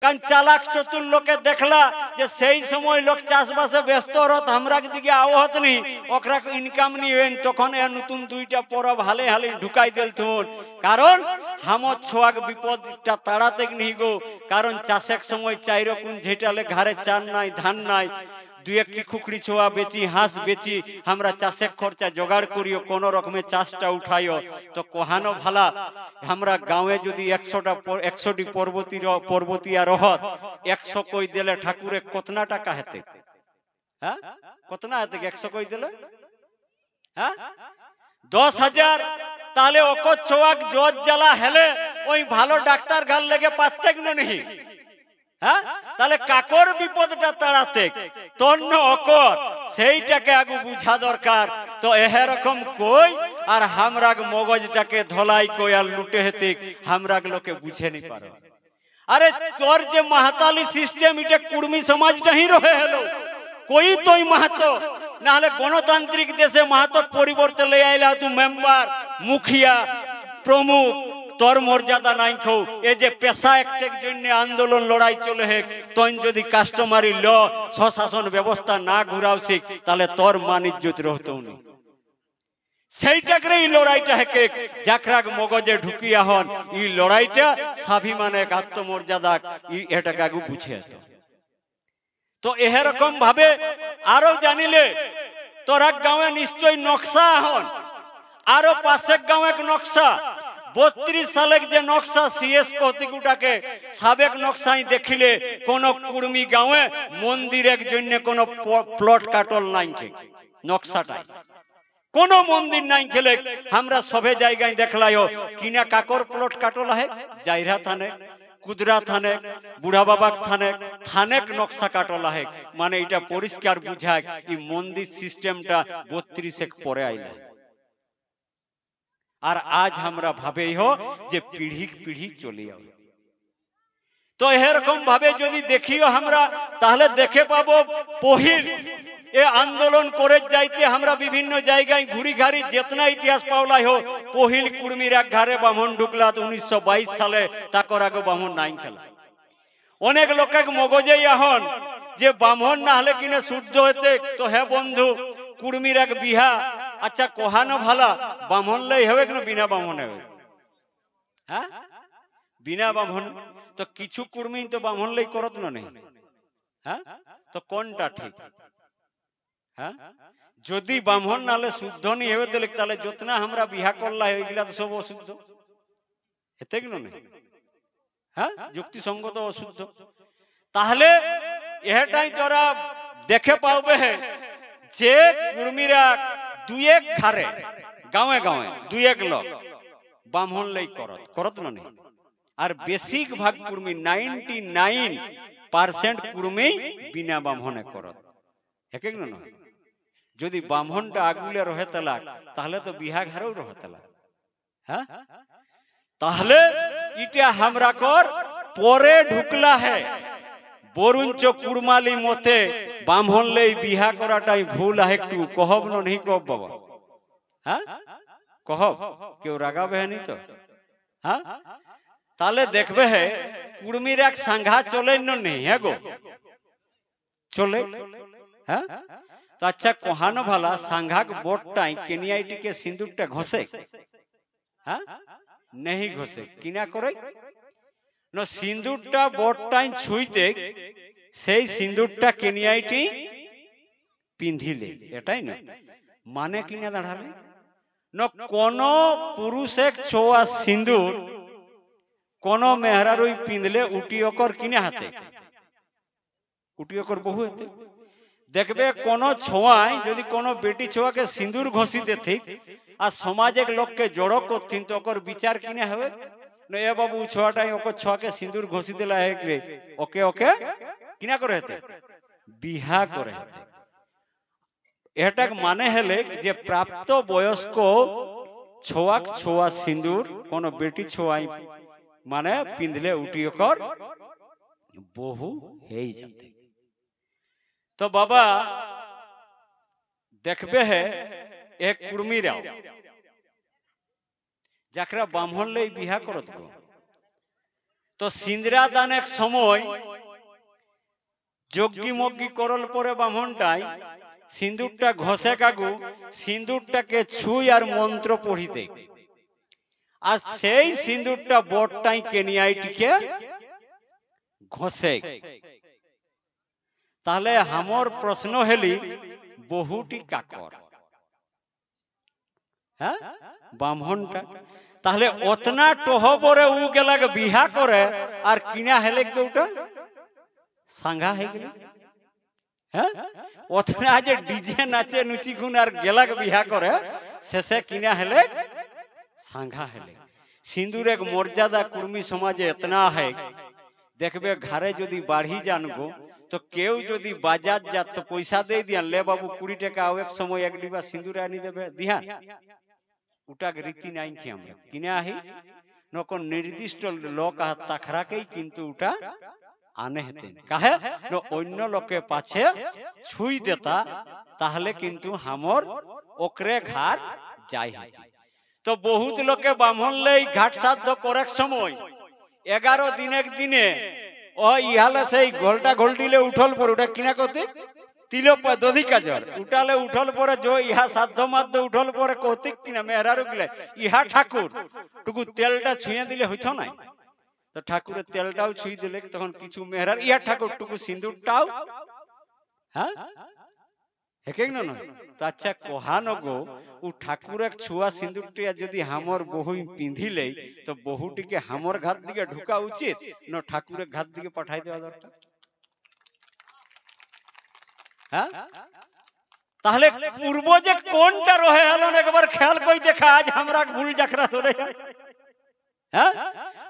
কারণ চালাক চতুর লোকে দেখলা যে সেই সময় লোক চাষবাসে ব্যস্ত রত আমরা দিকে আওহত নি ওকরা ইনকাম নি হইন তখন এ নতুন দুইটা পরব হালে হালে ঢুকাই দিল তুন কারণ হামত ছোয়াক বিপদটা তাড়াতে নি গো কারণ চাষের সময় চাই রকম ঝেটালে ঘরে চান নাই ধান নাই দুই একটি খুকড়ি ছোয়া বেচি হাঁস বেচি আমরা চাষের খরচা জোগাড় করিও কোন রকমে চাষটা উঠাইও তো কোহানো ভালা আমরা গাঁয়ে যদি 100টি পর্বতীয়া রহত 100 কই দিলে ঠাকুরে কতনা টাকা হেতে হ্যাঁ কতনা হেতে 100 কই দিলে হ্যাঁ 10,000 তাহলে ওকো ছোয়াক জোর জ্বালা হেলে ওই ভালো ডাক্তার গাল লেগে পারতে নেই হ্যাঁ তাহলে কাকর বিপদটা তাড়াতে তন্ন অকর সেইটাকে আগু বুঝা দরকার তো এরকম কই আর হামরাগ মগজটাকে ধলাই কই আর লুটে হেতে হামরাগ লোকে বুঝে নি পারো আরে তোর যে মাহাতালি সিস্টেম এটা কুর্মী সমাজটা হি রহে হলো কই তোই মাহাতো না হলে গণতান্ত্রিক দেশে মাহাতো পরিবর্তে লই আইলা তু মেম্বার মুখিয়া প্রমুখ তোর মর্যাদা নাই খো এ যে পেশা একটের জন্য আন্দোলন লড়াই চলে হেক তখন যদি কাস্টমারি ল স্বশাসন ব্যবস্থা না ঘুরাও শিখ তাহলে তোর মান ইজ্জত রহতো না সেইটাকে এই লড়াইটা হেকে জাকরাগ মগজে ঢুকিয়া হন এই লড়াইটা স্বাভিমানে আত্মমর্যাদা এটাকে আগু বুঝে তো এরকম ভাবে আরো জানিলে তোরা গাঁয়ে নিশ্চয় নকশা হন আরো পাশের গাঁয়ে নকশা 32 সালে যে নকশা সিএস কতিকুটাকে সাবেক নকশাই দেখিলে কোন কুর্মী গাঁয়ে মন্দিরের জন্য কোন প্লট কাটল নাই নকশাটা কোন মন্দির নাই খেলে আমরা সবে জায়গায় দেখলাইও কিনা কাকর প্লট কাটল হে জাইরা থানে কুদরা থানে বুড়া বাবাক থানে থানেক নকশা কাটল হে মানে এটা পরিষ্কার বুঝায় এই মন্দির সিস্টেমটা 32 পরে আইলা আর আজ আমরা ভাবেই হো যে পিঢ়ি চলে যাবে তো এরকম ভাবে যদি দেখিও আমরা তাহলে দেখে পাবো পহিল এ আন্দোলন করে যাইতে আমরা বিভিন্ন জায়গায় ঘুরি ঘাড়ি যেতনা ইতিহাস পাওলাই হো পহিল কুর্মীর এক ঘরে বামন ঢুকলা 1922 সালে তাকর আগে বামন নাই খেলা অনেক লোকে মগজে এখন যে বামন না হলে কিনে শুদ্ধ হতে তো হে বন্ধু কুর্মীর এক বিহা আচ্ছা কোহানো ভালা বামন লাই হবে কেন বিনা বামন হবে হ্যাঁ বিনা বামন তো কিছু কুর্মী তো বামন লাই করত না নেই হ্যাঁ তো কোনটা ঠিক হ্যাঁ যদি বামন নালে শুদ্ধ নি হবে তাহলে যতনা আমরা বিহা করলা ওইগুলা তো সব অশুদ্ধ হেতে কেন নেই হ্যাঁ যুক্তিসঙ্গত অশুদ্ধ তাহলে এটাই তোরা দেখে পাবে যে কুর্মীরা দুই এক ঘরে গাঁয়ে গাঁয়ে দুই এক লোক বামন লাই করত না নেই আর বেশিক ভাগ কুর্মী 99% কুর্মী বিনা বামনে করত এক এক না যদি বামনটা আগুলে রহে তালাক তাহলে তো বিহা ঘরেও রহে তালাক হ্যাঁ তাহলে ইটা আমরা কর পরে ঢুকলা হে বরুঞ্চ কুরমালি মতে বামন লাই বিহা করাটাই ভুল है একটু কহব না नहीं কহব বাবা হ্যাঁ কহব কেউ রাগাবে নি তো হ্যাঁ তাহলে দেখবে হে কুর্মীর এক সংঘা চলে নেই হ্যাঁ গো চলে হ্যাঁ তো আচ্ছা কোহানো ভালা সংঘাক বোটটাই কেনিয়াইটি কে সিন্দুকটা ঘষে হ্যাঁ नहीं ঘষে কিনা করে ন সিন্দুকটা বোটটাই ছুঁইতে সেই সিন্দুকটা কেনিয়াইটি পিন্ধিলে এটাই না মানে কিনা দাঁড়ালে ন কোন পুরুষের ছোয়া সিন্দুর কোন মেহরারুই পিঁধলে উটি অকর কিনে হাতে উটি অকর বহু হাতে দেখবে কোন ছোঁয়ায় যদি কোন বেটি ছোঁয়াকে সিন্দুর ঘষি দেথিক আর সমাজের লোককে জড়ো করতিন তো অকর বিচার কিনে হবে না এ বাবু ছোঁয়াটাই অকর ছোঁয়াকে সিন্দুর ঘষি দিলা হে ওকে ওকে কিনা করে হেতে বিহা করে হেতে এটা মানে হলে যে প্রাপ্ত বয়স্ক ছোয়াক ছোয়া সিন্দুর কোন বেটি ছোঁয়াই মানে পিঁধলে উটি অকর বহু হেই যেতে তো বাবা দেখবে হে এক কুর্মীরাও যাকরা বামন লাই বিহা করত তো সিন্দরা দানের সময় যজ্ঞি মজ্ঞি করল পরে ব্রাহ্মণটাই সিন্দুরটা ঘষে কাগু সিন্দুরটাকে ছুঁই আর মন্ত্র পড়িতে, আর সেই সিন্দুরটা বটটাই কেনিয়াইটিকে ঘষে। তাহলে আমার প্রশ্ন হেলি বহুটি কাকর, হ্যাঁ ব্রাহ্মণটা তাহলে অতনা টহবরে উ গেলাগ বিহা করে আর কিনা হেলে কেউটা সাঙ্গা হয়ে গেল। হ্যাঁ অতনা যে ডিজে নাচে নুচি গুণ আর গেলাগ বিহা করে শেষে কিনা হেলে সাঙ্গা হেলে। সিঁদুর এক মর্যাদা কুর্মী সমাজে এতনা হয়, দেখবে ঘরে যদি বাড়ি জানগো তো কেউ যদি বাজার যাত তো পয়সা দিয়ে দিয়ান, লে বাবু 20 টাকা আও এক সময় এক ডিবা সিঁদুর আনি দেবে দিহান। ওটা রীতি নাই কি আমরা কিনে আহি নকন নির্দিষ্ট লোক তাখরাকেই কিন্তু ওটা আনে হেতেন কাহে অন্য লোকে পাছে ছুঁই দেতা, তাহলে কিন্তু হামর ওকরে ঘাট যাই হইতে। তো বহুত লোকে ব্রাহ্মণ লেই ঘাট সাধ্য করেক সময় 11 দিনের দিনে ও ইহালে সেই গোলটা গোলটিলে উঠল পর ওটা কিনা করতে তিল দধি কাজর উঠালে উঠল পরে जो ইহা সাধ্য মাধ্য উঠল পরে কৌতিক কিনা মেহরারু গিলে ইহা ঠাকুর টুকু তেলটা ছুঁয়ে দিলে হইছ না, তো ঠাকুরের তেলটাও ছুঁই দিলে তখন কিছু মেহরার ইহা ঠাকুর টুকু সিঁদুরটাও হ্যাঁ হেকে না নয়। তো আচ্ছা কোহানো গো ও ঠাকুরের ছুয়া সিঁদুরটি যদি হামর বহু পিঁধিলে তো বহুটিকে হামর ঘাট দিকে ঢুকা উচিত না ঠাকুরের ঘাট দিকে পাঠাই দেওয়া দরকার? হ্যাঁ তাহলে পূর্ব যে কোনটা রহে হলো একবার খেয়াল কই দেখা, আজ আমরা ভুল যাকরা ধরে। হ্যাঁ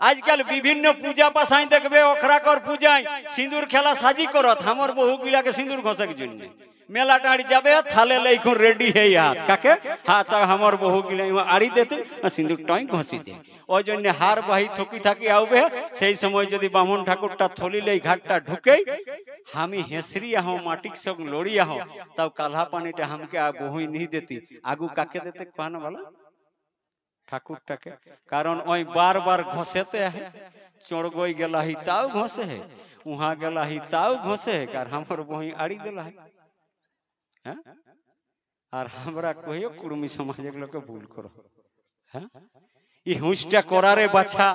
আজকাল বিভিন্ন পূজা পাশাই দেখবে অখরাকর পূজায় সিঁদুর খেলা সাজি করত, আমার বহু গিলাকে সিঁদুর ঘষার জন্য মেলা টাড়ি যাবে থালে লেখন রেডি হয়ে হাত কাকে হাত আমার বহু গিলা আড়ি দিতে সিঁদুরটাই ঘষি দে। ওই জন্য হার বাহি থকি থাকি আউবে সেই সময় যদি বামন ঠাকুরটা থলিলে ঘাটটা ঢুকে আমি হেসরি আহ মাটিক সঙ্গ লড়ি আহ তাও কালহা পানিটা हमके বহুই नहीं देती, আগু কাকে देते कहना वाला ঠাকুরটাকে। কারণ ওই বারবার ঘষেতে চড় গই গেলা হি তাও ঘষে হে, উহা গেলা হি তাও ঘষে হে, আর हमर বহি আড়ি দেলা হে। হ্যাঁ আর আমরা কহিও কুর্মী সমাজের লোকে ভুল করো। হ্যাঁ এই হুঁশটা করারে বাছা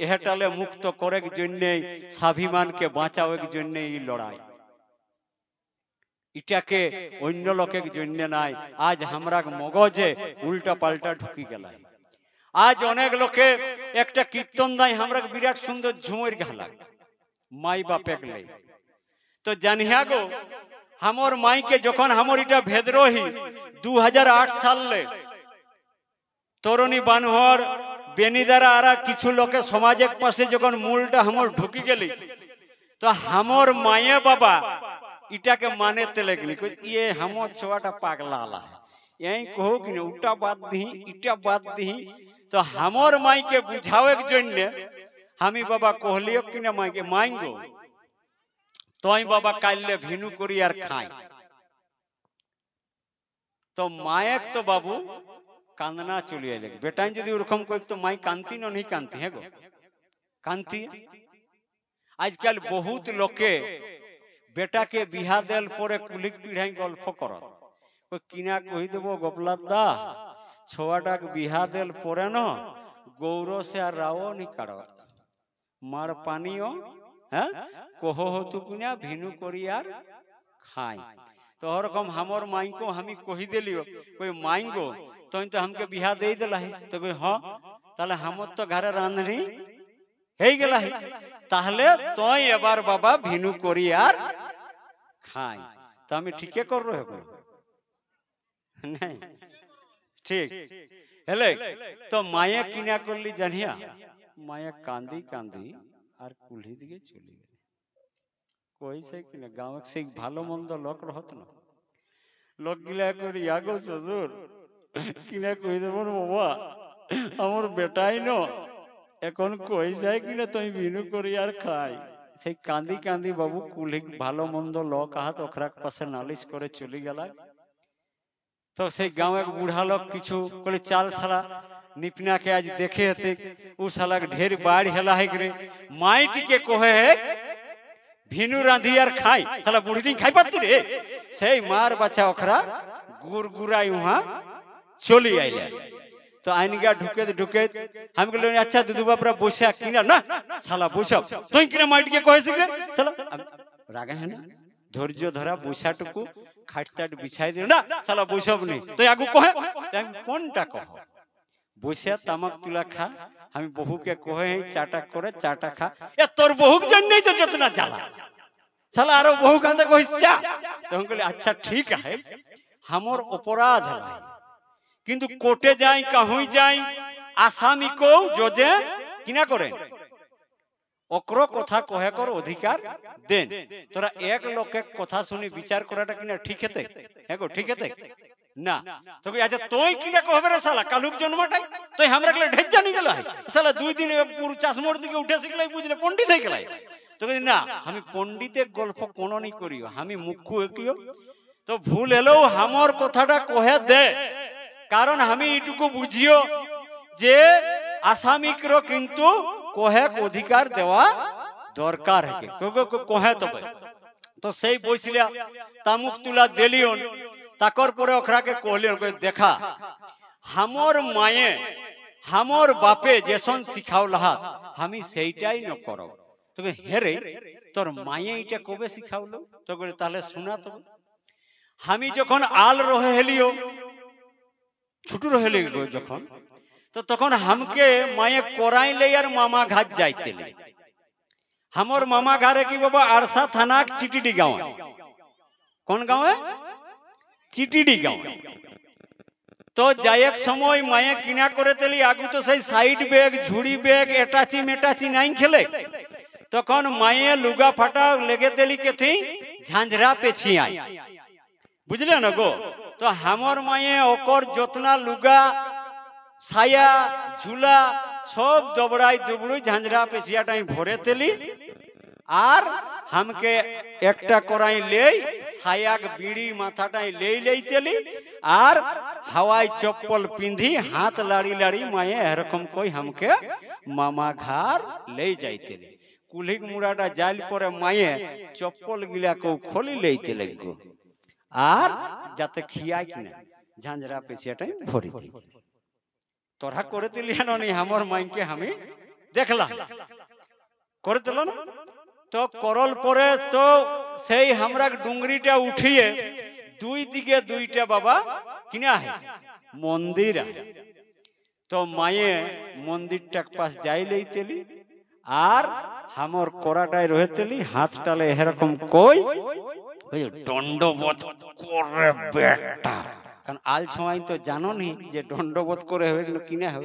এটালে মুক্ত করেক জন্যে স্বাভিমানকে বাঁচাওয়ার জন্য এই লড়াই, এটাকে অন্য লোকের জন্য নাই। আজ আমরা মগজে উল্টা পাল্টা ঢুকি গেলাই। আজ অনেক লোকে একটা কীর্তন দেয় আমরা বিরাট সুন্দর ঝুমর ঘালা মাই বাপেক লাই, তো জানিয়া গো हमर माई के যখন हमर এটা ভেদরোহি 2008 সালে তরুণী বানহর বেনিদারা আর কিছু লোকে সমাজের পাশে যখন মূলটা हमर ঢুকি গেলি তো हमर মায়ে বাবা इटाके माने तेले कि ये हमर छोटा पागला आला है यही कहो कि उल्टा बात दी इटा बात दी, तो हमर माई के बुझावे के जन्य हामी बाबा कहलियो कि ना माई के मांगो तोई बाबा काल्ले भिनु करी আর খাই। तो मायक तो बाबू कांदना चलिए ले बेटा যদি ওরকম কই তো মাই কান্তি না नहीं कांती है गो कांती। आजकल बहुत लोके बेटा के बिहा देल परे कुलिक पिढ़ाई गल्प करत कोई किना कहि देबो गोपलाद दा छोवाटाक बिहा देल परे न गौर से আর রাও নি কাড়ত মার পানিও হ্যাঁ কहो হতু কিনা ভিনু করি আর খাই। तो ओरकम हमर माई को हमी कहि देलियो कोई मांगो तो हमके बिहा दे देला है, तो कोई हां ताले हमर तो घरे रांधनी हेई गेला है, ताहले तोय एबार बाबा भिनु करी আর খাই। तो আমি ঠিকই कर रहे हो नहीं ठीक हेले। तो माया किना करली জানিয়া माया कांदी कांदी আর কুলহি দিকে চলে গেল। कोई से किना गांव से ভালো মন্দ লোক রহত না লোক গিলা করি আগো শ্বশুর কিনা কই দেব বাবা আমার বেটাই ন এখন কই যায় কিনা তুই বিনু করি আর খাই। সেই কান্দি কান্দি বাবু কুলহি ভালো মন্দ লোক হাত ওখরাক পাশে নালিশ করে চলে গেল। तो से गाँव एक बूढ़ा लोग किछु बोले चाल साला निपना के आज देखे हते उ साला के ढेर बाढ़ हेला है रे माइट के कोहे है भिनु रांधी यार खाई साला बुढ़ी खाई पाती रे से मार बच्चा ओखरा गुरगुराई वहां चली आइले तो आइनिगा ढुके ढुके हम कहले अच्छा दुदुबा पूरा बोसा किना ना साला बोसब तोई किना माइट के कोहे सिगे चलो रागा है ना धैर्य धरा बोसाटुकु खाटताट बिछाई दे ना साला बोसब नहीं तो आगु कोहे तो कोनटा कहो बोसा तामक तुला खा हम बहु के कोहे है चाटा करे चाटा खा ए तोर बहु के जन नहीं तो जतना जाला साला आरो बहु कांदे कोइस चा तो हम कहले अच्छा ठीक है हमर अपराध है किंतु कोर्टे जाई कहुई जाई आसामी को जोजे किना करे ओकरो कथा कहे कर अधिकार देन तोरा एक लोग के कथा सुनी विचार कराटा किना ठीक हेते हेगो ठीक हेते ना तो अच्छा तोई किना कहबे रे साला कालुक जन्मटाई तोई हमरा के ढेज्जा नहीं गेला है साला 2 दिन पूरा चासमोड़ दिके उठे सिखलाई बुझले पंडित है गेलाई तो कहि ना हम पंडिते गल्प कोनो नहीं करियो हम मुख्य एकियो तो भूल हेलो हमर कथाटा कहे दे कारण हम इटुकु बुझियो जे आसामिक रो किंतु कोहे अधिकार देवा दरकार है तो कोहे तो सही बसलिया तामुक तुला देलियन ताकर परे ओखरा के कहलियन को देखा हमर माये हमर बापे जेसन सिखावला हामी सेइटाई न करब तो हेरे तोर माये इटा कबे सिखावलो तो कहले ताले सुना तो हामी जखन आल रहे हेलियो छुटू रहे जखन तो तखन हमके माये कोराई ले यार मामा घाट जाइते ले हमर मामा घारे की बाबा आरसा थाना चिटिडी गांव कौन गांव है चिटिडी गांव तो जायक समय माये किना करे तेली आगु तो सही साइड बैग झुड़ी बैग एटाची मेटाची नहीं खेले तखन माये लुगा फाटा लेगे तेली के थी झांझरा पे छियाई बुझले न गो तो हमर माये ओकर जोतना लुगा साया झूला सब दबड़ाई दुबड़ुई झांझरा पे छियाटाई भरे तेली आर हमके एकटा कराई ले साया के बीड़ी माथाटाई ले तेली आर हवाई चप्पल पिंधी हाथ लाड़ी लाड़ी माये एरकम कोई हमके मामा घर ले जाइतेली कुल्ही मुड़ाटा जाल परे माये चप्पल गिला को खोली लेते लगो आर जाते खियाई कि ना झांझरा पे छियाटाई भरी दी तोरा करे दिलिया नहीं हमर माई के हमें देखला करे दिल ना तो करल परे तो सही हमरा डुंगरीटा उठिए दुई दिगे दुईटा बाबा किना है मंदिर है तो माये मंदिर टक पास जाई लेतेली आर हमर कोराटाई रहेतेली हाथ टाले एरकम कोई दंडबोध करे बेटा कारण आल छुआई तो जानो नहीं जे दंडबोध करे होइलो किना हो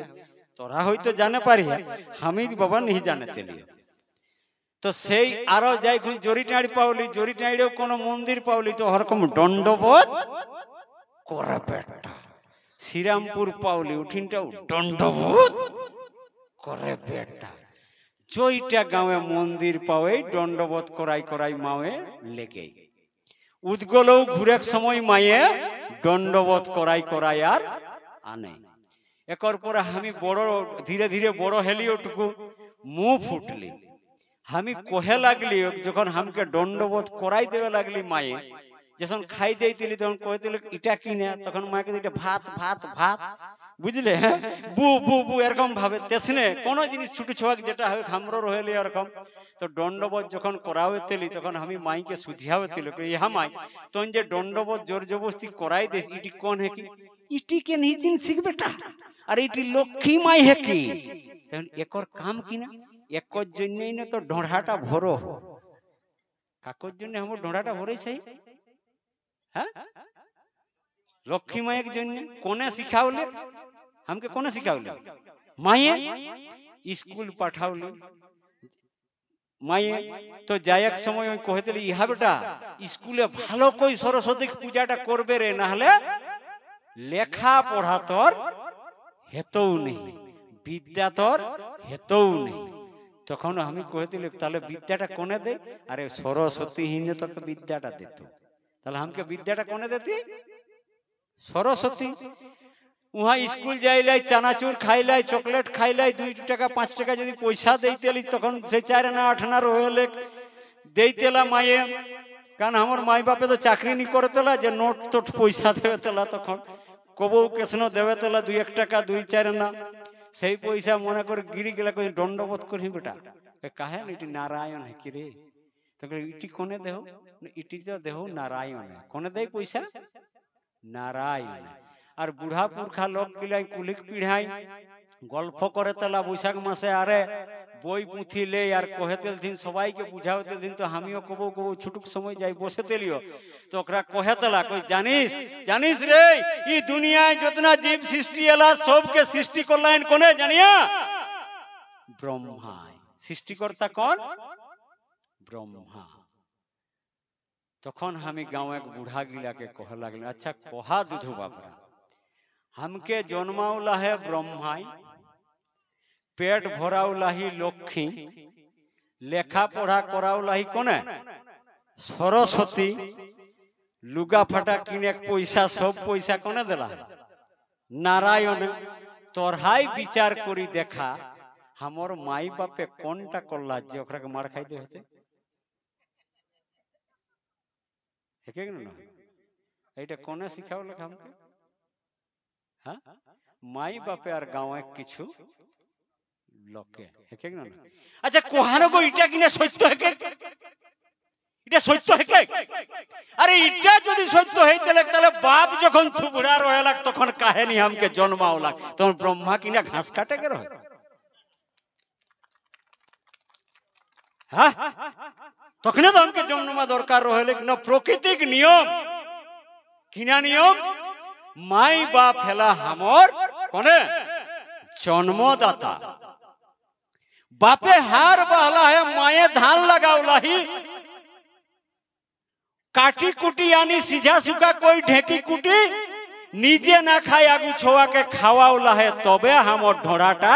तोरा होई तो जाने पारी है हम ही बाबा नहीं जाने तेलिए तो सेई आरो जाई खुन जोरीटाड़ी पावली जोरीटाड़ीओ कोनो मंदिर पावली तो हरकम दंडबोध करे बेटा श्रीरामपुर पावली उठिनटा दंडबोध करे बेटा जोईटा गावे मंदिर पावे दंडबोध कराई कराई मावे लेगे उद्गलो घुरेक समय माये दंडबोध कराई कराई आर आने एकर पर हमी बड़ो धीरे धीरे बड़ो हेलियो टुकु मुंह फुटली हमी कोहे लागली जखन हमके दंडबोध कराई देवे लागली माये जखन खाई देइतिली तखन कहतिल इटा किना तखन माये के इटा भात भात भात बुझले बु बु बु एरकम भावे तेसने कोनो जिनिस छोटो छोक जेटा होय हमरो रहेले एरकम तो दंडबोध जखन करावेतेली तखन हमी माई के सुझावेतिल कि यहा माई तोन जे दंडबोध जोर जबरदस्ती कराई देस इटी कोन है कि इटी के नहीं चिन सिख बेटा अरे इटी लक्ष्मी माई है कि तहन एकर काम किना एको जन्य न तो ढोढ़ाटा भरो काकोर जन्य हमर ढोढ़ाटा भरे सही हां लक्ष्मी माई के जन्य कोने सिखावले हमके कोने सिखावले माये स्कूल पठावले माये तो जायक समय कहतेली इहा बेटा स्कूले भालो कोई सरस्वती पूजाटा करबे रे ना हले लेखा पढ़ा तोर हेतौ नहीं विद्या तोर हेतौ नहीं तखन हम कहतिले ताले विद्याटा कोने दे अरे सरस्वती ही ने तक विद्याटा देतो ताले हमके विद्याटा कोने देती सरस्वती उहाँ स्कूल जाइलाई चानाचूर खाइलाई चॉकलेट खाइलाई 2 টাকা 5 টাকা যদি পয়সা দেইতেলি তখন সে 4 আনা 8 আনা রইলে দেইতেলা মায়ে কারণ আমার মাই বাপে তো চাকরি নি করতেলা যে নোট তোট পয়সা দেবেতেলা তখন কবু কেসনো দেবেতেলা 2-1 টাকা 2-4 আনা সেই পয়সা মনে করে গিরি গেলা কই দণ্ডবোধ করি বেটা কাহে ইটি নারায়ণ হে কি রে তখন ইটি কোনে দেহ ইটি তো দেহ নারায়ণ কোনে দেই পয়সা নারায়ণ আর বুড়া পুরখা লোক গিলাই কুলিক পিড়াই গল্প করে তেলা বৈশাখ মাসে আরে বই পুঁথি লে আর কহেতেল দিন সবাইকে বুঝাওতে দিন তো আমিও কবো কবো ছুটুক সময় যাই বসে তেলিও তো ওকরা কহেতেলা কই জানিস জানিস রে ই দুনিয়ায় যতনা জীব সৃষ্টি এলা সবকে সৃষ্টি করলেন কোনে জানিয়া ব্রহ্মা সৃষ্টিকর্তা কোন ব্রহ্মা তখন আমি গাঁव एक बूढ़ा गिला के कह लगल अच्छा कहा दुधु बापरा हमके जन्माउला है ब्रह्माई पेट भराउला ही लक्ष्मी लेखा पढ़ा कराउला ही कोने सरस्वती लुगा फाटा किने पैसा सब पैसा कोने देला नारायण तोरहाई विचार करी देखा हमर माई बापे कोनटा करला जे ओकरा के मार खाई दे होते कोने शिखाओ हमके हाँ माई बापे और गाँव किछु लोके अच्छा कोहानो को इटा किने सत्य है इटा सत्य है अरे इटा যদি সত্য হইতেলে তাহলে বাপ যখন থুবড়া রহেলাক তখন কাহিনী हमके জন্মাওলাক তখন ব্রহ্মা কিনা ঘাস কাটে কে রহে হ্যাঁ তখন তো हमके জন্মা দরকার রহেলে কিনা প্রাকৃতিক নিয়ম কিনা নিয়ম माई बाप हेला हमर कोने जन्मदाता बापे हार बहला है माए धान लगावला ही काटी कुटी यानी सीझा सुखा कोई ढेकी कुटी निजे ना खाए आगू छोआ के खावावला है तबे हमर ढोड़ाटा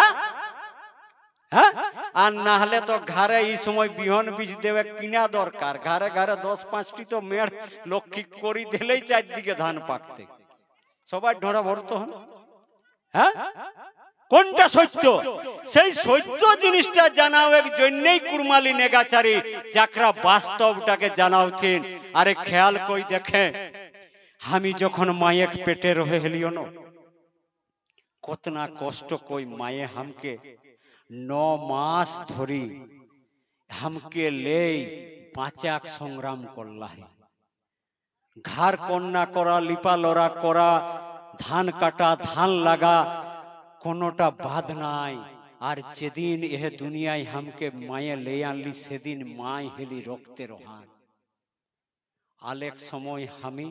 আর না হলে তো ঘরে এই সময় বিহন বীজ দেবে কিনা দরকার ঘরে ঘরে 10-5টি তো মেড় লক্ষ্মী করি দিলেই চারদিকে ধান পাকতে সবাই ঢোড়া ভরতো হন হ্যাঁ কোনটা সত্য সেই সত্য জিনিসটা জানাও এক জন্যই কুরমালি নেগাচারি যাকরা বাস্তবটাকে জানাওতেন আরে খেয়াল কই দেখে আমি যখন মায়ের পেটে রহে হেলিও না কতনা কষ্ট কই মায়ে हमके 9 মাস ধরি हमके ले বাঁচাক সংগ্রাম করলা হে घर कन्या करा लिपा लड़ा करा धान काटा धान लगा कोनोटा बाध नाई और जेदिन यह दुनिया हमके माये ले आनली सेदिन माय हेली रोकते रोहान आलेक समय हमी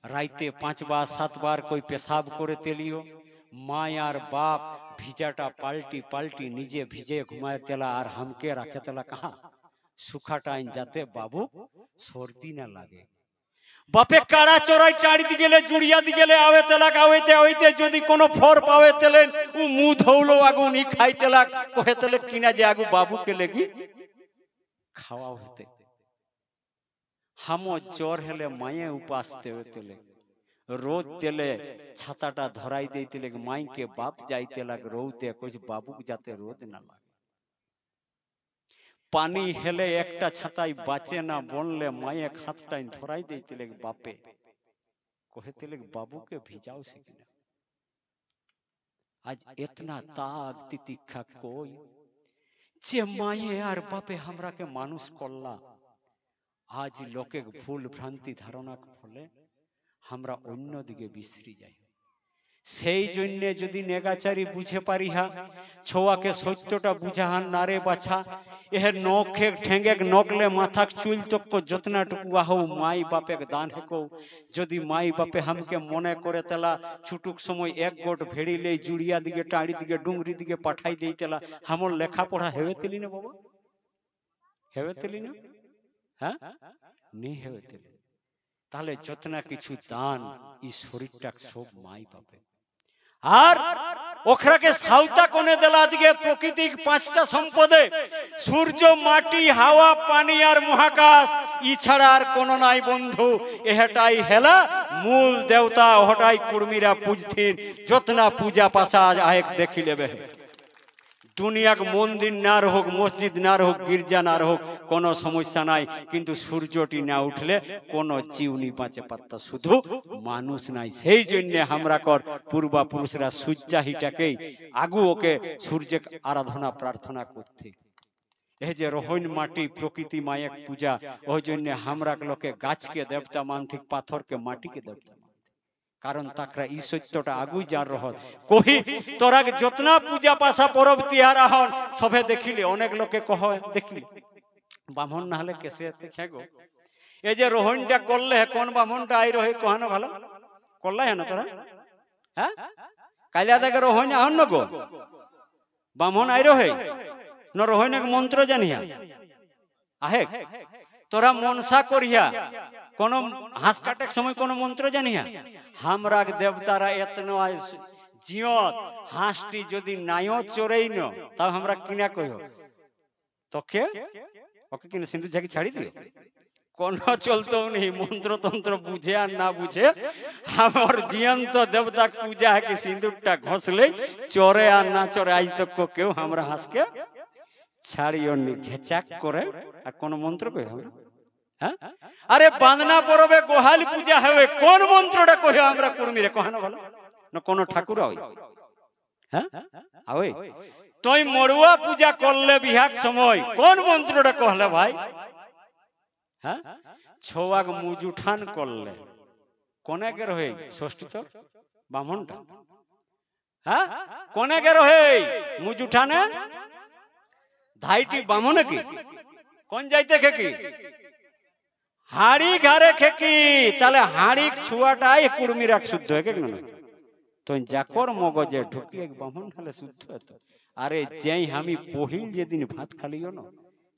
राइते 5 बार 7 बार कोई पेशाब करे तेलियो माय और बाप भिजाटा पाल्टी पाल्टी निजे भिजे घुमाए तेला और हमके रखे तेला कहा सुखा टाइम जाते बाबू सर्दी ना लगे बापे काड़ा चोराई टाड़ी दी गेले जुड़िया दी गेले आवे तेलाक आवेते आवेते जदि कोनो फर पावे तेलेन उ मुंह धौलो आगु नी खाई तेलाक कहे तेले किना जे आगु बाबू के लेगी खावा होते हमो जोर हेले माये उपास देवे तेले रोज तेले छाताटा धराई देई तेले माई के बाप जाई तेलाक रोते कुछ बाबू जाते रोद ना लागे पानी हेले एकटा छाताई बाचे ना बनले माये हाथटाई धराई देइतेले बापे कहेतेले बाबू के भिजाओ से किना आज इतना ताग तितिक्षा कोई जे माये और बापे हमरा के मानुष करला आज लोके भूल भ्रांति धारणा फले हमरा अन्य दिके बिसरी जाई সেই জন্য যদি নেগাচারি বুঝে পারিহা ছোয়াকে সত্যটা বুঝাহান নারে বাছা এহ নখে ঠেঙ্গে নকলে মাথাক চুল তক যতনাটুকু আহো মাই বাপে দান হেকো যদি মাই বাপে हमके মনে করে তেলা ছুটুক সময় এক গোট ভেড়ি লই জুড়িয়া দিকে টাড়ি দিকে ডুংরি দিকে পাঠাই দেই তেলা हमर লেখা পড়া হেবে তেলি না বাবা হেবে তেলি না হ্যাঁ নি হেবে তেলি তাহলে যতনা কিছু দান এই শরীরটা সব মাই বাপে আর ওখরাকে সাউতা কোনে দেলা দিকে প্রাকৃতিক 5টা সম্পদে সূর্য মাটি হাওয়া পানি আর মহাকাশ ই ছাড়া আর কোনো নাই বন্ধু এটাই হেলা मूल देवता हटाई कुर्मीरा पूजथिन जतना पूजा पासा आएक देखी लेबे दुनिया के मंदिर ना रहोक मस्जिद ना रहोक गिरजा ना रहोक कोनो समस्या नाई किन्तु सूर्यटी ना उठले कोनो जीव नी बाँचे पारत शुधु मानुष नाई सेई जन्य हमरा कर पूर्वपुरुषरा सूर्याहिटाकेई आगु ओके सूर्य आराधना प्रार्थना करते ए जे रोहन माटी प्रकृति मायक पूजा ओई जन्य हमरा लोके गाछ के देवता मानथिक पाथर के माटी के देवता कारण ताकरा ई सत्यटा आगुई जार रहत कही तोरा के जतना पूजा पासा परब तिहार आहन सभे देखिले अनेक लोके कह देखिले ब्राह्मण ना हले केसे देखे गो ए जे रोहनटा करले है कोन ब्राह्मणटा आई रहे कहना भालो करला है ना तोरा हैं कालिया दागे रोहन आहन न गो ब्राह्मण आई रहे न रोहन के मंत्र जानिया आहे तोरा मनसा करिया कोनो हास काटे समय कोनो मंत्र जानिया हमरा के देवतारा एतनो जियत हासटी जदि नायो चोरई न तब हमरा किना कहियो तके ओके किने सिंधु झाकी छाड़ी दियो कोनो चलतो नहीं मंत्र तंत्र बुझे आ ना बुझे हमर जियंत देवता के पूजा है कि सिंदूरटा घोसले चोरे आ ना चोरे आज तक को केउ हमरा हास के छाड़ियो नि घेचाक करे आ कोनो मंत्र कहियो हां अरे बांधना परबे गोहाल पूजा हवे कोन मंत्रटा कहियो हमरा कुर्मी रे कहना भालो न कोनो ठाकुर होई हैं आवे तोई मड़ुआ पूजा करले बिहाक समय कोन मंत्रटा कहले भाई हैं छोवाग मुजुठान करले कोने के रहे षष्ठी तो ब्राह्मणटा हैं कोने के रहे मुजुठाने धाईटी ब्राह्मण की कोन जाइते खेकी हाड़ी घरे खेकी ताले हाड़ी छुआटा कुर्मी राख शुद्ध है के न तो जाकर मगजे ढुकी एक ब्राह्मण खाले शुद्ध है तो अरे जेई हामी पहिल जे दिन भात खालियो न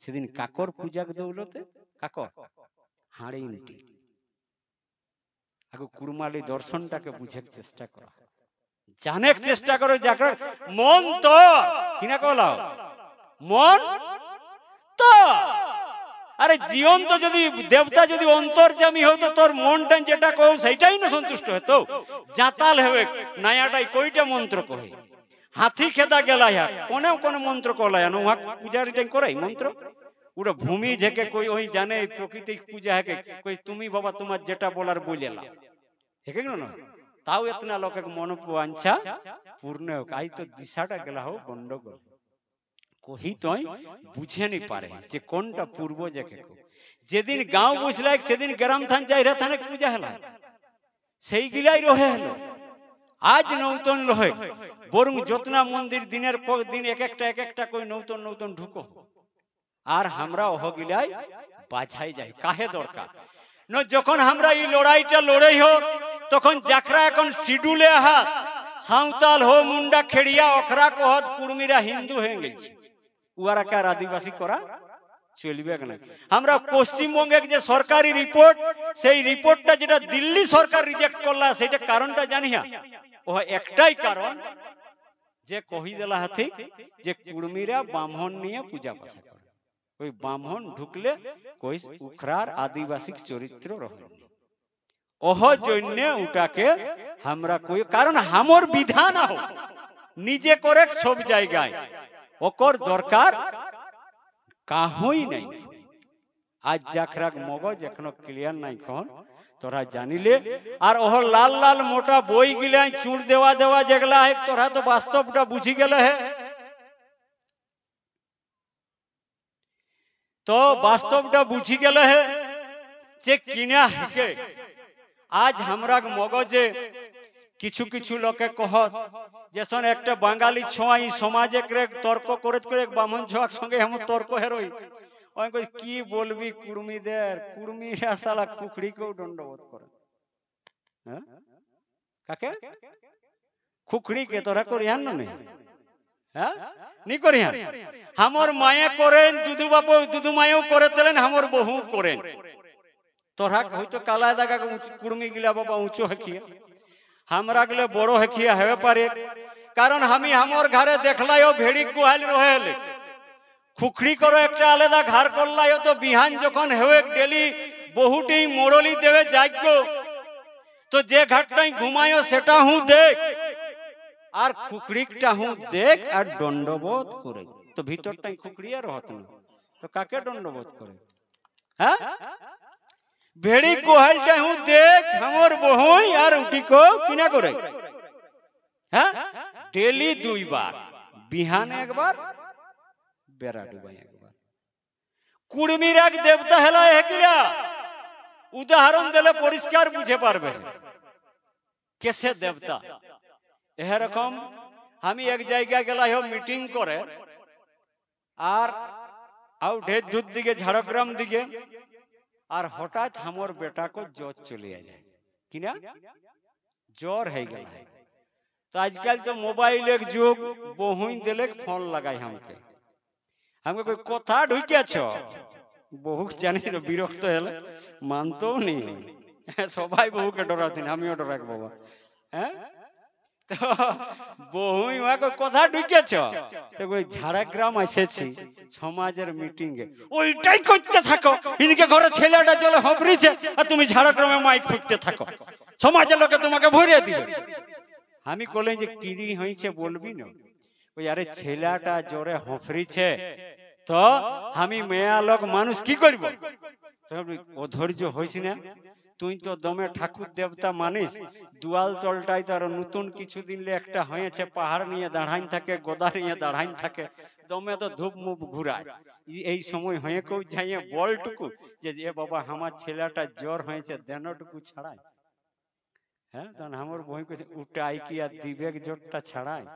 सेदिन काकर पूजा के दौलते काकर हाड़ी इंटी आगो कुरमाली दर्शनटाके बुझे के चेष्टा करा जाने के चेष्टा करो जाकर मन तो किना कहला मन तो अरे जीवन तो जदि देवता जदि अंतर्जामी हो तो तोर मनटा जेटा कहो सेटाई न संतुष्ट हेतो जाताल हेवे नयाटाई कोईटा मंत्र कहे हाथी खेदा गेला या कोने कोने मंत्र कहला या न वहा पूजारीटाई कराई मंत्र उड़ा भूमि जेके कोई ओही जाने प्रकृति पूजा है के कोई तुमी बाबा तुम्हार जेटा बोलार बोलेला है के न ताऊ इतना लोके मन वांछा पूर्ण हो आई तो दिशाटा गेला हो गंडगोल कोही तोई बुझे नहीं पारे जे कोनटा पूर्व जेके को जेदिन गांव बुझला सेदिन ग्राम थान जाई रे थाने पूजा हला सेई गिलाई रहे हलो आज नौतन रहे बरং जतना मंदिर दिनेर पर दिन एक एकटा कोई नौतन नौतन ढुको আর আমরা অহগিলাই বাছাই যাই কাহে দরকার ন যখন আমরা এই লড়াইটা লড়াই হোক তখন যাকরা এখন শিডিউলে হাত সাঁওতাল হো মুন্ডা খেড়িয়া অখরা কহত কুর্মীরা হিন্দু হয়ে গেছে উয়ারা কার আদিবাসী করা চলবে না আমরা পশ্চিমবঙ্গের যে সরকারি রিপোর্ট সেই রিপোর্টটা যেটা দিল্লি সরকার রিজেক্ট করলা সেটা কারণটা জানিয়া ও একটাই কারণ যে কহি দেলা হাতি যে কুর্মীরা ব্রাহ্মণ নিয়ে পূজা পাশা করে कोई ब्राह्मण ढुकले कोई उखरार आदिवासी चरित्र रहे ओह जन्य उटाके हमरा कोई कारण हमर विधान हो निजे करे सब जायगाय ओकर दरकार काहोई नहीं आज जाखराक मगज एखनो क्लियर नहीं कोन तोरा जानिले और ओह लाल लाल मोटा बोई गिला चूड़ देवा देवा जगला है तोरा तो वास्तवटा बुझी गेले है तो वास्तवटा बुझी गेले है जे किना है आज हमरा मगजे किछु किछु लोके कहत जेसन एकटा बांगाली छोई समाजे करे तर्क करत करे ब्राह्मण छोक संगे हम तर्क हेरोई ओय कই কি বলবি কুর্মীদের কুর্মীরা শালা কুকড়ি কেও দণ্ডবোধ করে হ্যাঁ কাকে কুকড়ি কে তোরা করিয়ান না নে হ্যাঁ নি করিয়ান हमर माये करेन दुदु बापो दुदु मायो करे तलेन हमर बहु करेन तोरा हयतो काला दागा कुर्मी गिला बाबा ऊंचो हकिया हमरा गले बड़ो हकिया हेवे पारे कारण हमी हमर घरे देखलायो भेड़ी गुहाल रहेले खुखड़ी करो एकटा आलादा घर करलायो तो बिहान जखन हेवे डेली बहुटी मोड़ली देवे जाग्यो তো যে ঘাটটাই ঘুমায় সেটা হুঁ দেখ, আর খুকড়িটা হুঁ দেখ আর দণ্ডবোধ করে। তো ভিতরটাই খুকড়ি আর হত না, তো কাকে দণ্ডবোধ করে? হ্যাঁ, ভেড়ি গোহালটা হুঁ দেখ আমার বহই আর উঠি কো কিনা করে। হ্যাঁ, ডেলি 2 বার, বিহানে একবার, বেড়া ডুবাই একবার। কুড়মির এক দেবতা হেলা হেকিরা উদাহরণ দিলে পরিষ্কার বুঝে পারবে কেসে দেবতা। এরকম আমি এক জায়গায় গেলাম মিটিং করে, আর আউ ঢের দূর দিকে ঝাড়গ্রাম দিকে, আর হঠাৎ আমার বেটাকে জ্বর চলে আইলে, কিনা জ্বর হয়ে গেল। তো আজকাল তো মোবাইলের যুগ, বহুই দিলে ফোন লাগাই আমাকে, আমাকে কই কথা ঢুকেছ, বহু জানি বিরক্ত হলে মানতেও নেই, সবাই বহুকে ডরাতেন, আমিও ডরাক বাবা। হ্যাঁ, তো বহুই কথা ঢুকেছ, তো ওই ঝাড়গ্রাম এসেছি সমাজের মিটিং এ, ওইটাই করতে থাকো, এদিকে ঘরে ছেলেটা চলে হবরিছে আর তুমি ঝাড়গ্রামে মাইক ফুটতে থাকো, সমাজের লোকে তোমাকে ভরিয়ে দিবে। আমি বললাম যে কি হয়েছে বলবি না? ওই আরে ছেলেটা জোরে হফরিছে, তো আমি মেয়া লোক মানুষ কি করব? অধৈর্য হইস না, তুই তো দমে ঠাকুর দেবতা মানিস, দুয়াল তলটাই তো নতুন কিছুদিন একটা হয়েছে, পাহাড় নিয়ে দাঁড়াইন থাকে, গোদা নিয়ে দাঁড়াইন থাকে, দমে তো ধূপ মুখ ঘুরায়। এই সময় হয়ে কেউ যাইয়ে বলটুকু যে এ বাবা আমার ছেলেটা জ্বর হয়েছে, দেনটুকু ছাড়ায়। হ্যাঁ, তখন আমার বই কইছে উটাই কি আর দিবেক জ্বরটা ছাড়ায়?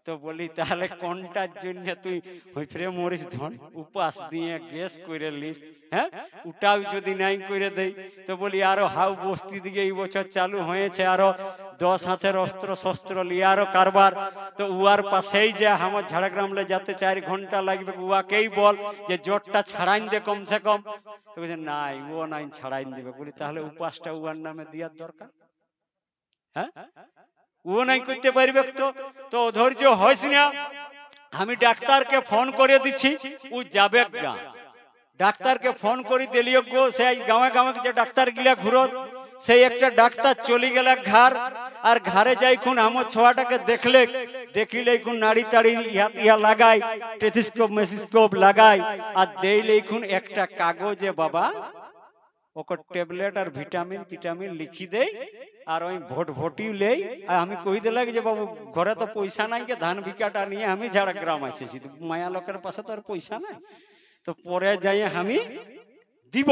তো বলি তাহলে কোনটার জন্য তুই হইফরে মরিস ধন, উপাস দিয়ে গ্যাস করে লিস? হ্যাঁ, উটাও যদি নাই করে দেই, তো বলি আরো হাউ বস্তি দিকে এই বছর চালু হয়েছে, আরো 10 হাতের অস্ত্র শস্ত্র লিয়ে আরো কারবার, তো উয়ার পাশেই যে আমার ঝাড়গ্রামলে যাতে 4 ঘন্টা লাগবে, উয়াকেই বল যে জ্বরটা ছাড়াইন দে কমসে কম। তো বলছে নাই, ও নাই ছাড়াইন দিবে। বলি তাহলে উপাসটা উয়ার নামে দেওয়ার দরকার। হ্যাঁ, ও নাই করতে পারবে, তো ধৈর্য হইস না। আমি ডাক্তারকে ফোন করে দিচ্ছি, ও যাবে গা, ডাক্তারকে ফোন করে দিলিও গো, সেই গাঁয়ে গাঁয়ে যে ডাক্তার গিলা ঘুরত, সেই একটা ডাক্তার চলে গেল ঘর, আর ঘরে যাই খুন আমার ছোয়াটাকে দেখিলে খুন নাড়ি তাড়ি ইয়া লাগাই, টেথিস্কোপ মেসিস্কোপ লাগাই, আর দেইলে খুন একটা কাগজে বাবা ওকে ট্যাবলেট আর ভিটামিন টিটামিন লিখি দেই, আর ওই ভোটি লেই। আর আমি কই দিলাম যে বাবু ঘরে তো পয়সা নাই, যে ধান বিকাটা নিয়ে আমি ঝাড়গ্রাম আসেছি, মায়া লোকের পাশে তো আর পয়সা নাই, তো পরে যাই আমি দিব।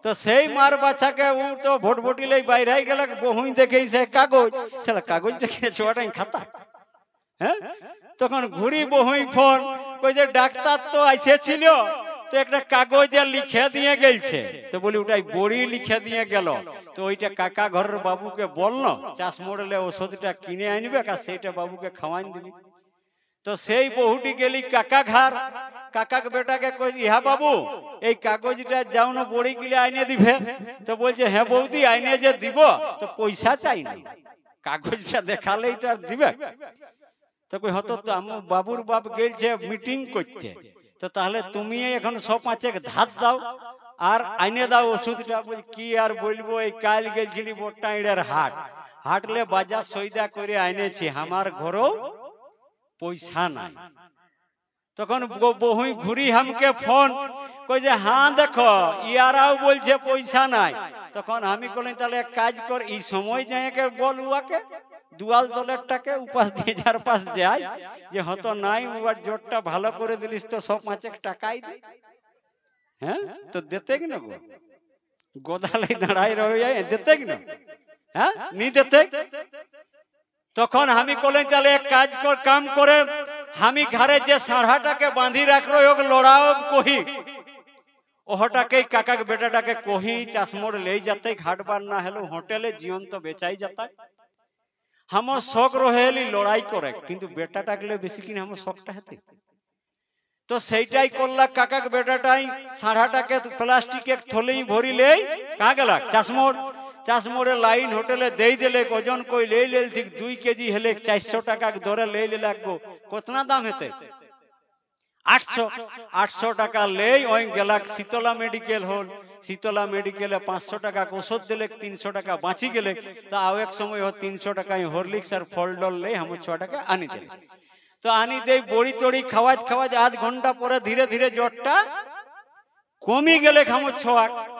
তো সেই মার বাচ্চাকে ও তো ভোটি লেই বাইরে গেল, বহুই দেখেই সে কাগজ, সেটা কাগজটা কিনে ছোয়াটাই খাতা। হ্যাঁ, তখন ঘুরি বহুই ফোন কই যে ডাক্তার তো এসেছিল, তো একটা কাগজে লিখে দিয়ে গেলছে। তো বলি ওটাই বড়ি লিখে দিয়ে গেল, তো ওইটা কাকা ঘরের বাবুকে বললো চাষ মরলে ওষুধটা কিনে আনবে, আর সেইটা বাবুকে খাওয়ান দিবি। তো সেই বহুটি গেলি কাকা ঘর, কাকাকে বেটাকে কই ইহা বাবু এই কাগজটা যাও না বড়ি গিলে আইনে দিবে। তো বলছে হ্যাঁ বৌদি আইনে যে দিব, তো পয়সা চাই না, কাগজটা দেখালেই তো আর দিবে। তো কই হতো, তো আমার বাবুর বাপ গেলছে মিটিং করতে, তো তাহলে তুমি এখন 100-5 ধার দাও আর আইনে দাও ওষুধটা। বলি কি আর বলবো, এই কাল গেছিলি বোটাইড়ের হাট, হাটলে বাজার সৈদা করে আইনেছি, আমার ঘরেও পয়সা নাই। তখন বহুই ঘুরি হামকে ফোন কই যে হ্যাঁ দেখো ইয়ারাও বলছে পয়সা নাই। তখন আমি বলি তাহলে এক কাজ কর, এই সময় যাইকে বল উয়াকে দুয়াল দলেরটাকে উপাস দিয়ে যার পাশ যায় যে হতো নাই, উয়ার জোরটা ভালো করে দিলিস তো 100-5 টাকাই দে। হ্যাঁ, তো দেতে কি না গো, গোদালে দাঁড়াই রয়ে যায়, দেতে কি না? হ্যাঁ, নি দেতে। তখন আমি বলেন তাহলে এক কাজ কর, কাম করে আমি ঘরে যে সাড়াটাকে বাঁধি রাখলো লড়াও কহি, ওহটাকে কাকা বেটাটাকে কহি চাষমোড় লে যাতে ঘাটবার না হলো হোটেলে জীবন তো বেচাই যাতা। আমার শখ রহেলি লড়াই করে, কিন্তু বেটাটাকে বেশি কিনা আমার শখটা হেতে। তো সেইটাই করলা কাকা বেটাটাই সাড়াটাকে প্লাস্টিকের থলেই ভরিলে কা গেলা চাষমোড়, চাষমোড়ে লাইন হোটেলে দেই দিলে, ওজন কই লে লেল ঠিক 2 কেজি হলে 400 টাকা ধরে লে লে লাগবো। কতনা দাম হেতে? 800 টাকা লেই ওই গেলা শীতলা মেডিকেল হল, শীতলা মেডিকেলে 500 টাকা ওষুধ দিলে 300 টাকা বাঁচি গেলে তো আও এক সময় 300 টাকায় হরলিক্স আর ফল ডল লে हम 6 টাকা আনি দিলে তো আনি দেই বড়ি তড়ি খাওয়াত খাওয়াত আধ ঘন্টা পরে ধীরে ধীরে জ্বরটা কমি গেলে हम 6